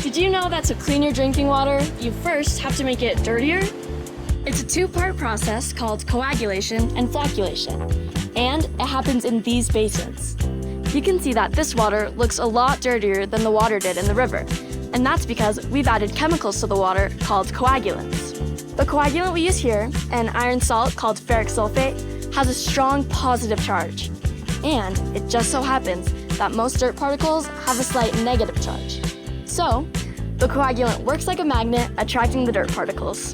Did you know that to clean your drinking water, you first have to make it dirtier? It's a two-part process called coagulation and flocculation, and it happens in these basins. You can see that this water looks a lot dirtier than the water did in the river, and that's because we've added chemicals to the water called coagulants. The coagulant we use here, an iron salt called ferric sulfate, has a strong positive charge. And it just so happens that most dirt particles have a slight negative charge. So, the coagulant works like a magnet, attracting the dirt particles.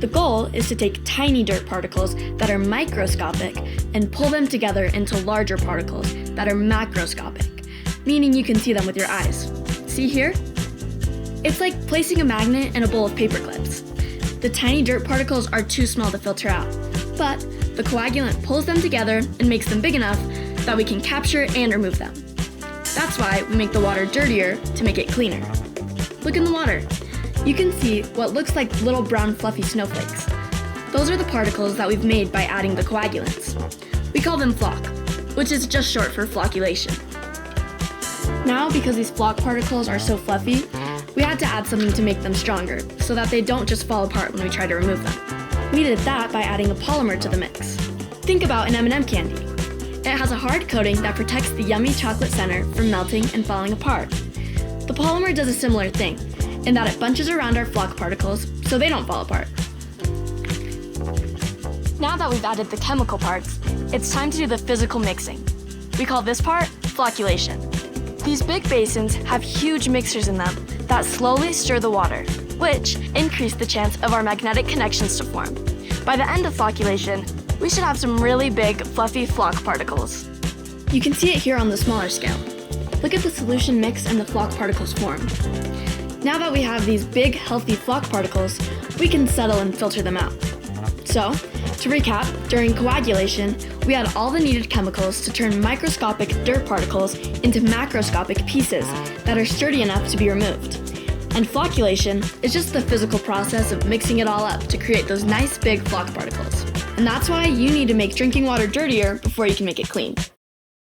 The goal is to take tiny dirt particles that are microscopic and pull them together into larger particles that are macroscopic, meaning you can see them with your eyes. See here? It's like placing a magnet in a bowl of paper clips. The tiny dirt particles are too small to filter out, but the coagulant pulls them together and makes them big enough that we can capture and remove them. That's why we make the water dirtier to make it cleaner. Look in the water. You can see what looks like little brown fluffy snowflakes. Those are the particles that we've made by adding the coagulants. We call them flock, which is just short for flocculation. Now, because these flock particles are so fluffy, we had to add something to make them stronger so that they don't just fall apart when we try to remove them. We did that by adding a polymer to the mix. Think about an M&M candy. It has a hard coating that protects the yummy chocolate center from melting and falling apart. The polymer does a similar thing, in that it bunches around our flock particles so they don't fall apart. Now that we've added the chemical parts, it's time to do the physical mixing. We call this part flocculation. These big basins have huge mixers in them that slowly stir the water, which increase the chance of our magnetic connections to form. By the end of flocculation, we should have some really big, fluffy flock particles. You can see it here on the smaller scale. Look at the solution mix and the flock particles formed. Now that we have these big, healthy flock particles, we can settle and filter them out. So, to recap, during coagulation, we add all the needed chemicals to turn microscopic dirt particles into macroscopic pieces that are sturdy enough to be removed. And flocculation is just the physical process of mixing it all up to create those nice big flock particles. And that's why you need to make drinking water dirtier before you can make it clean.